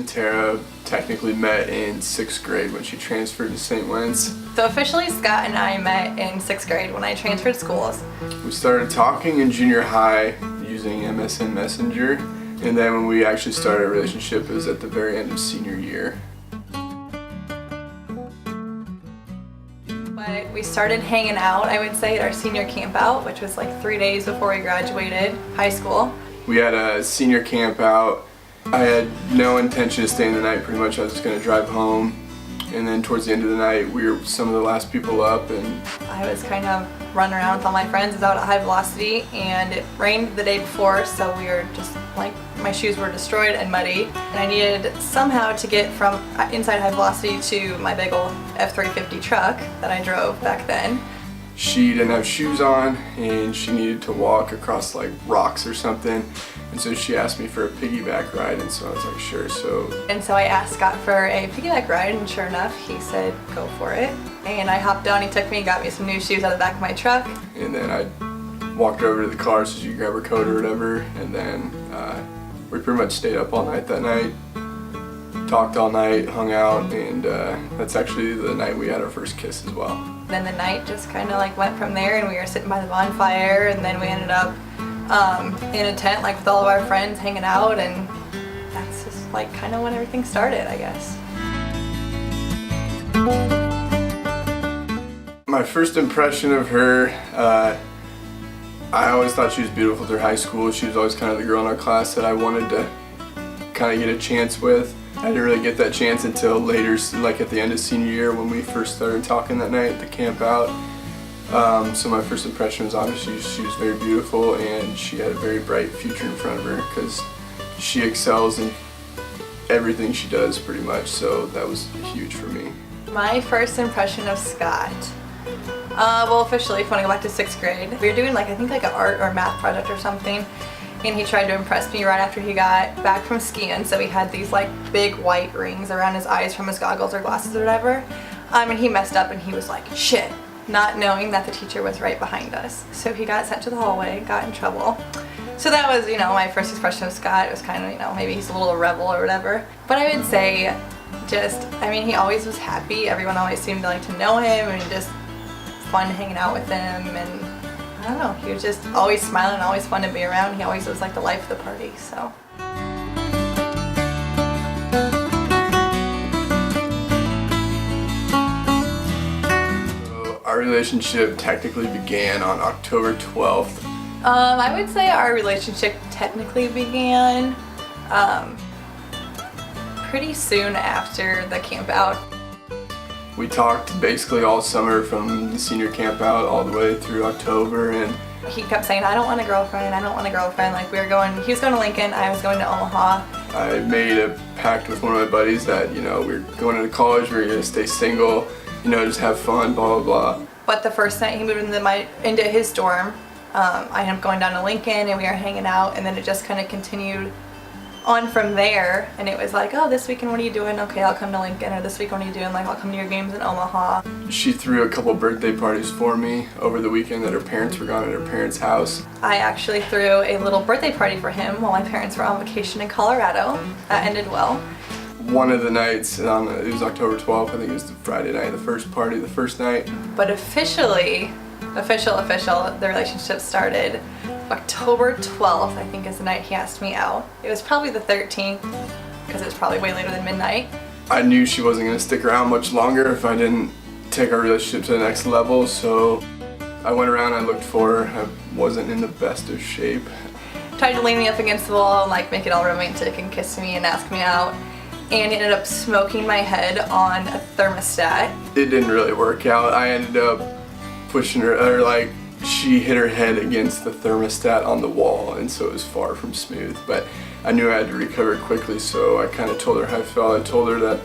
and Tara technically met in 6th grade when she transferred to St. Wentz. So officially Scott and I met in 6th grade when I transferred schools. We started talking in junior high using MSN Messenger, and then when we actually started a relationship, it was at the very end of senior year. But we started hanging out, I would say, at our senior camp out, which was like 3 days before we graduated high school. We had a senior camp out. I had no intention of staying the night, pretty much. I was just going to drive home, and then towards the end of the night we were some of the last people up, and I was kind of running around with all my friends. It was out at High Velocity, and it rained the day before, so we were just like, my shoes were destroyed and muddy, and I needed somehow to get from inside High Velocity to my big old F-350 truck that I drove back then. She didn't have shoes on, and she needed to walk across like rocks or something, and so she asked me for a piggyback ride, and so I was like, sure. So I asked Scott for a piggyback ride, and sure enough, he said go for it. And I hopped on, he took me and got me some new shoes out of the back of my truck. And then I walked her over to the car so she could grab her coat or whatever, and then we pretty much stayed up all night that night, talked all night, hung out, and that's actually the night we had our first kiss as well. Then the night just kind of like went from there, and we were sitting by the bonfire, and then we ended up in a tent like with all of our friends hanging out, and that's just like kind of when everything started, I guess. My first impression of her, I always thought she was beautiful through high school. She was always kind of the girl in our class that I wanted to kind of get a chance with. I didn't really get that chance until later, like at the end of senior year when we first started talking that night at the camp out. So my first impression was obviously she was very beautiful, and she had a very bright future in front of her because she excels in everything she does pretty much, so that was huge for me. My first impression of Scott, well, officially, if you want to go back to 6th grade, we were doing like, I think like an art or math project or something, and he tried to impress me right after he got back from skiing, so he had these like big white rings around his eyes from his goggles or glasses or whatever, and he messed up and he was like, shit, not knowing that the teacher was right behind us. So he got sent to the hallway, got in trouble. So that was, you know, my first expression of Scott. It was kind of, you know, maybe he's a little rebel or whatever. But I would say just, I mean, he always was happy. Everyone always seemed to like to know him, and just fun hanging out with him, and I don't know, he was just always smiling, always fun to be around. He always was like the life of the party, so. Our relationship technically began on October 12th. I would say our relationship technically began pretty soon after the camp out. We talked basically all summer from the senior camp out all the way through October, and he kept saying, I don't want a girlfriend, I don't want a girlfriend. Like, he was going to Lincoln, I was going to Omaha. I made a pact with one of my buddies that, you know, we're going into college, we're going to stay single, you know, just have fun, blah, blah, blah. But the first night he moved into his dorm, I ended up going down to Lincoln, and we were hanging out, and then it just kind of continued on from there, and it was like, oh, this weekend what are you doing? Okay, I'll come to Lincoln. Or this weekend what are you doing? Like, I'll come to your games in Omaha. She threw a couple birthday parties for me over the weekend that her parents were gone at her parents' house. I actually threw a little birthday party for him while my parents were on vacation in Colorado. That ended well. One of the nights, it was October 12th, I think it was the Friday night, the first party, the first night. But official, the relationship started October 12th, I think, is the night he asked me out. It was probably the 13th, because it was probably way later than midnight. I knew she wasn't going to stick around much longer if I didn't take our relationship to the next level, so I went around, I looked for her. I wasn't in the best of shape. Tried to lean me up against the wall and like make it all romantic and kiss me and ask me out, and he ended up smoking my head on a thermostat. It didn't really work out. I ended up pushing her, or like, she hit her head against the thermostat on the wall, and so it was far from smooth. But I knew I had to recover quickly, so I kind of told her how I felt. I told her that,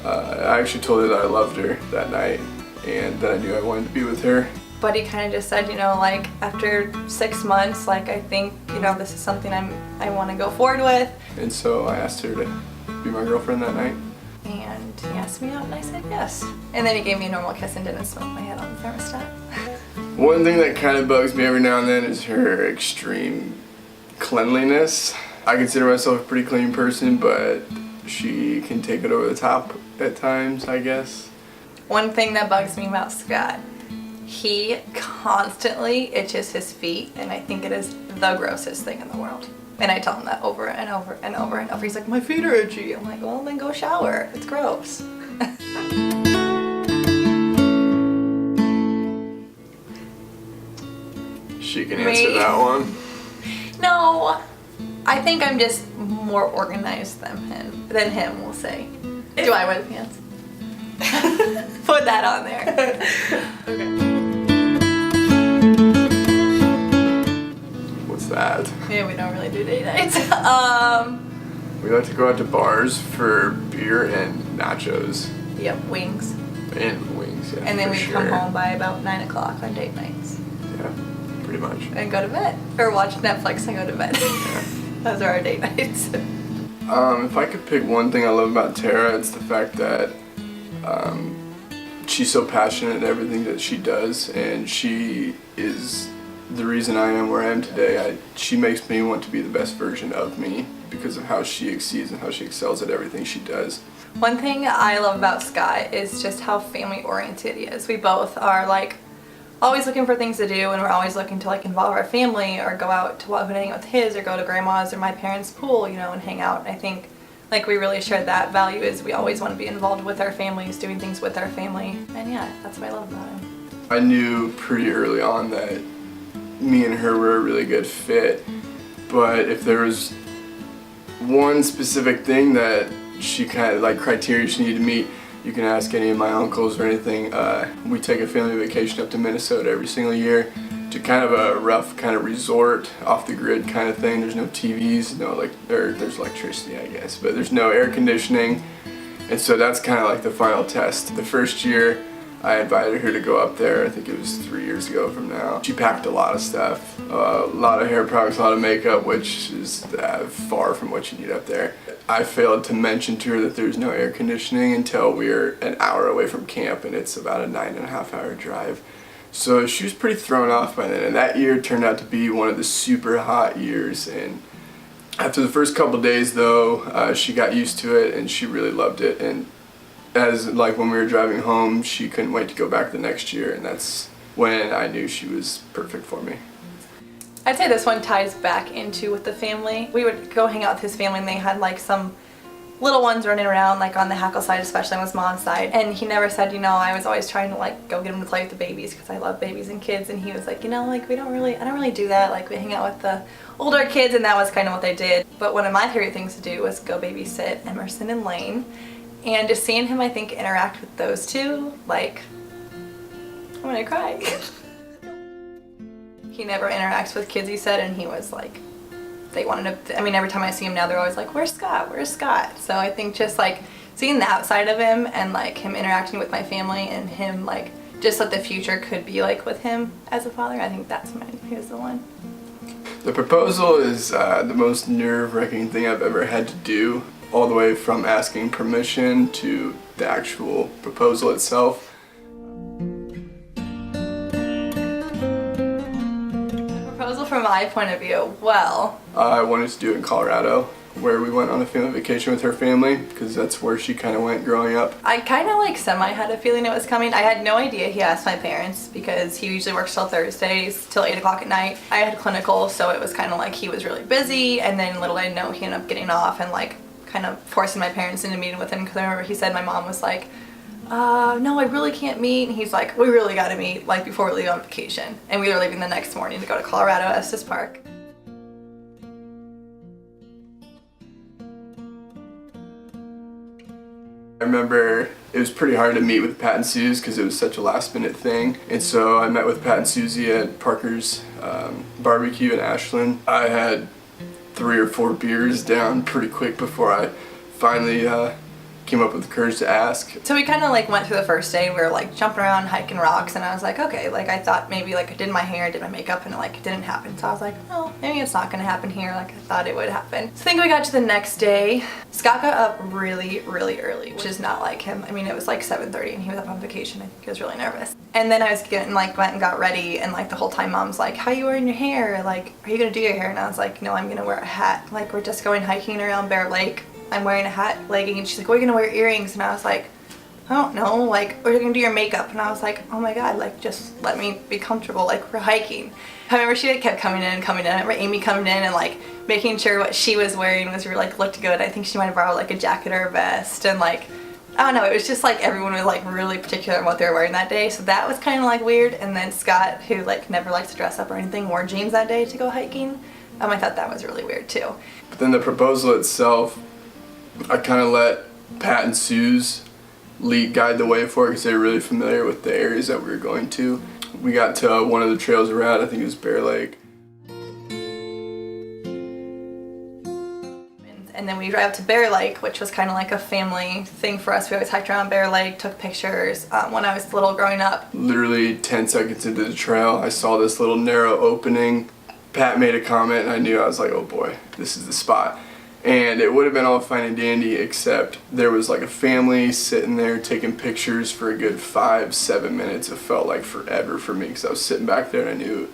I actually told her that I loved her that night, and that I knew I wanted to be with her. But he kind of just said, you know, like, after 6 months, like, I think, you know, this is something I want to go forward with. And so I asked her to be my girlfriend that night. And he asked me out, and I said yes. And then he gave me a normal kiss and didn't smoke my head on the thermostat. One thing that kind of bugs me every now and then is her extreme cleanliness. I consider myself a pretty clean person, but she can take it over the top at times, I guess. One thing that bugs me about Scott, he constantly itches his feet, and I think it is the grossest thing in the world. And I tell him that over and over and over and over. He's like, my feet are itchy. I'm like, well, then go shower. It's gross. She can answer that one. No, I think I'm just more organized than him, we'll say. Do I wear the pants? Put that on there. Okay. What's that? Yeah, we don't really do date nights. We like to go out to bars for beer and nachos. Yep, wings. And wings, yeah. And then for we sure. come home by about 9 o'clock on date nights. Yeah, pretty much. And go to bed. Or watch Netflix and go to bed. Those are our date nights. If I could pick one thing I love about Tara, it's the fact that she's so passionate in everything that she does, and she is the reason I am where I am today. She makes me want to be the best version of me because of how she exceeds and how she excels at everything she does. One thing I love about Scott is just how family oriented he is. We both are like always looking for things to do, and we're always looking to like involve our family or go out to hang out with his or go to grandma's or my parents' pool, you know, and hang out. I think like we really share that value is we always want to be involved with our families, doing things with our family. And yeah, that's what I love about him. I knew pretty early on that me and her were a really good fit, but if there was one specific thing that she kind of like criteria she needed to meet, you can ask any of my uncles or anything. We take a family vacation up to Minnesota every single year to kind of a rough kind of resort, off the grid kind of thing. There's no TVs, there's electricity, I guess, but there's no air conditioning. And so that's kind of like the final test. The first year I invited her to go up there, I think it was 3 years ago from now. She packed a lot of stuff, a lot of hair products, a lot of makeup, which is far from what you need up there. I failed to mention to her that there's no air conditioning until we were an hour away from camp, and it's about a 9.5-hour drive. So she was pretty thrown off by then, and that year turned out to be one of the super hot years. And after the first couple days though, she got used to it and she really loved it. And as like when we were driving home, she couldn't wait to go back the next year, and that's when I knew she was perfect for me. I'd say this one ties back into with the family. We would go hang out with his family, and they had like some little ones running around, like on the Hackle side, especially on his mom's side. And he never said, you know, I was always trying to like go get him to play with the babies because I love babies and kids. And he was like, you know, like I don't really do that. Like we hang out with the older kids, and that was kind of what they did. But one of my favorite things to do was go babysit Emerson and Lane. And just seeing him, I think, interact with those two, like, I'm gonna cry. He never interacts with kids, he said, and he was like, they wanted to, I mean, every time I see him now, they're always like, where's Scott? Where's Scott? So I think just like seeing that side of him and like him interacting with my family and him like just what the future could be like with him as a father, I think that's he was the one. The proposal is the most nerve-wracking thing I've ever had to do, all the way from asking permission to the actual proposal itself. Proposal from my point of view, well, I wanted to do it in Colorado, where we went on a family vacation with her family, because that's where she kind of went growing up. I kind of like semi had a feeling it was coming. I had no idea he asked my parents because he usually works till Thursdays till 8 o'clock at night. I had clinical, so it was kind of like he was really busy, and then little did I know he ended up getting off and like kind of forcing my parents into meeting with him, because I remember he said my mom was like, no, I really can't meet. And he's like, we really got to meet like before we leave on vacation. And we were leaving the next morning to go to Colorado, Estes Park. I remember it was pretty hard to meet with Pat and Suze because it was such a last minute thing. And so I met with Pat and Susie at Parker's barbecue in Ashland. I had 3 or 4 beers down pretty quick before I finally came up with the courage to ask. So we kind of like went through the first day. We were like jumping around, hiking rocks, and I was like, okay, like I thought maybe like I did my hair, did my makeup, and it like didn't happen. So I was like, oh, maybe it's not gonna happen here like I thought it would happen. So I think we got to the next day. Scott got up really, really early, which is not like him. I mean, it was like 7:30 and he was up on vacation. I think he was really nervous. And then I was getting like went and got ready, and like the whole time Mom's like, how are you wearing your hair? Like, are you gonna do your hair? And I was like, no, I'm gonna wear a hat. Like we're just going hiking around Bear Lake. I'm wearing a hat, legging, and she's like, what are you gonna wear earrings? And I was like, I don't know, like, or you're gonna do your makeup. And I was like, oh my God, like, just let me be comfortable, like, we're hiking. I remember she like, kept coming in and coming in. I remember Amy coming in and like making sure what she was wearing was really, like, looked good. I think she might have borrowed like a jacket or a vest, and like, I don't know, it was just like everyone was like really particular on what they were wearing that day, so that was kind of like weird. And then Scott, who like never likes to dress up or anything, wore jeans that day to go hiking. I thought that was really weird too. But then the proposal itself, I kind of let Pat and Suze guide the way for it because they were really familiar with the areas that we were going to. We got to one of the trails around, I think it was Bear Lake. And then we drive up to Bear Lake, which was kind of like a family thing for us. We always hiked around Bear Lake, took pictures when I was little growing up. Literally 10 seconds into the trail, I saw this little narrow opening. Pat made a comment and I knew, I was like, oh boy, this is the spot. And it would have been all fine and dandy, except there was like a family sitting there taking pictures for a good 5-7 minutes. It felt like forever for me because I was sitting back there and I knew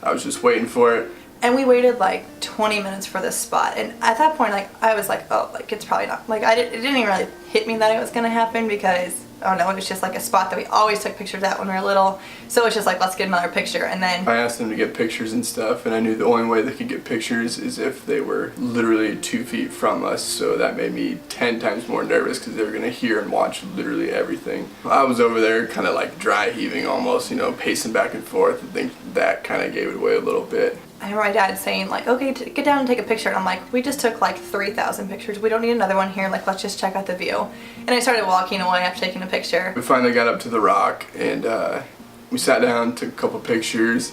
I was just waiting for it. And we waited like 20 minutes for this spot, and at that point, like, I was like, oh, like, it's probably not, like, it didn't even really hit me that it was gonna happen because, I don't know, it was just like a spot that we always took pictures at when we were little, so it's just like, let's get another picture. And then I asked them to get pictures and stuff, and I knew the only way they could get pictures is if they were literally 2 feet from us, so that made me 10 times more nervous because they were gonna hear and watch literally everything. I was over there kind of like dry heaving almost, you know, pacing back and forth. I think that kind of gave it away a little bit. I remember my dad saying like, okay, get down and take a picture. And I'm like, we just took like 3,000 pictures. We don't need another one here. Like, let's just check out the view. And I started walking away after taking a picture. We finally got up to the rock and we sat down, took a couple pictures.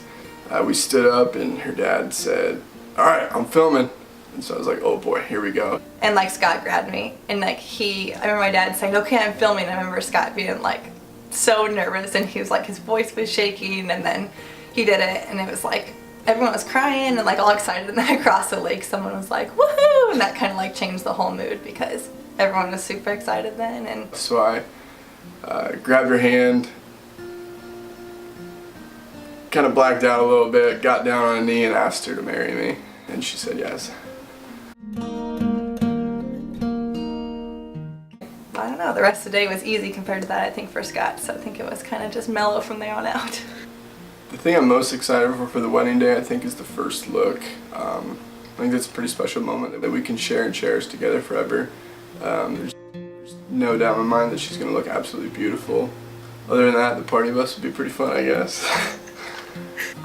We stood up and her dad said, all right, I'm filming. And so I was like, oh boy, here we go. And like Scott grabbed me and like I remember my dad saying, okay, I'm filming. And I remember Scott being like so nervous and he was like, his voice was shaking, and then he did it and it was like, everyone was crying and like all excited, and then across the lake someone was like, woohoo, and that kind of like changed the whole mood because everyone was super excited then. And so I grabbed her hand, kind of blacked out a little bit, got down on a knee and asked her to marry me, and she said yes. I don't know, the rest of the day was easy compared to that, I think, for Scott, so I think it was kind of just mellow from there on out. The thing I'm most excited for the wedding day, I think, is the first look. I think that's a pretty special moment that we can share and cherish together forever. There's no doubt in my mind that she's going to look absolutely beautiful. Other than that, the party bus would be pretty fun, I guess.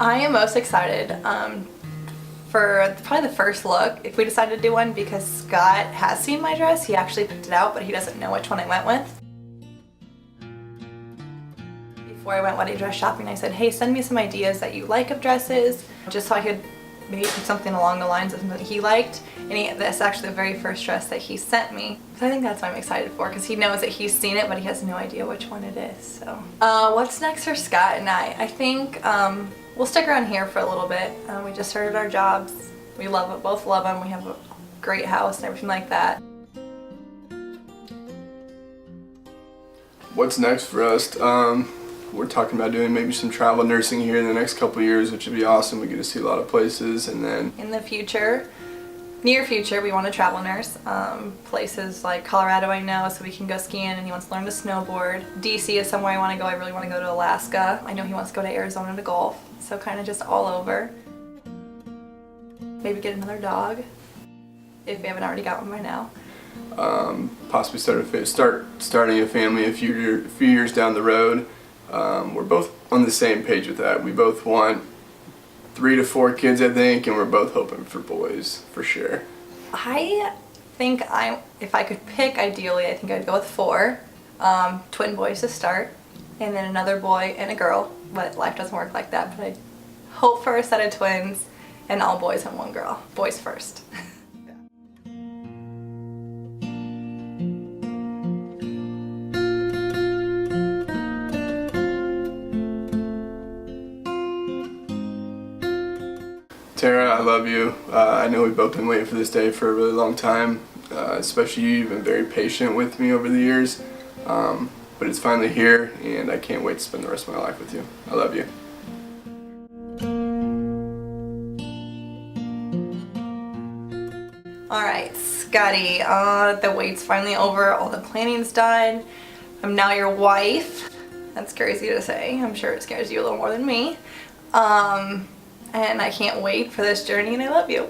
I am most excited for probably the first look, if we decide to do one, because Scott has seen my dress. He actually picked it out, but he doesn't know which one I went with. Before I went wedding dress shopping, I said, hey, send me some ideas that you like of dresses, just so I could maybe pick something along the lines of something he liked. And that's actually the very first dress that he sent me. So I think that's what I'm excited for, because he knows that he's seen it, but he has no idea which one it is. So what's next for Scott and I think we'll stick around here for a little bit. We just started our jobs. We love it, both love them. We have a great house and everything like that. What's next for us? We're talking about doing maybe some travel nursing here in the next couple of years, which would be awesome. We get to see a lot of places, and then in the future, near future, we want to travel nurse. Places like Colorado, I know, so we can go skiing, and he wants to learn to snowboard. DC is somewhere I want to go. I really want to go to Alaska. I know he wants to go to Arizona to golf, so kind of just all over. Maybe get another dog, if we haven't already got one by now. Possibly starting a family a few years down the road. We're both on the same page with that. We both want 3 to 4 kids, I think, and we're both hoping for boys, for sure. I think if I could pick, ideally, I think I'd go with 4. Twin boys to start, and then another boy and a girl, but life doesn't work like that. But I hope for a set of twins, and all boys and 1 girl. Boys first. Tara, I love you. I know we've both been waiting for this day for a really long time, especially you. You've been very patient with me over the years, but it's finally here, and I can't wait to spend the rest of my life with you. I love you. All right, Scotty, the wait's finally over, all the planning's done. I'm now your wife. That's crazy to say. I'm sure it scares you a little more than me. And I can't wait for this journey, and I love you.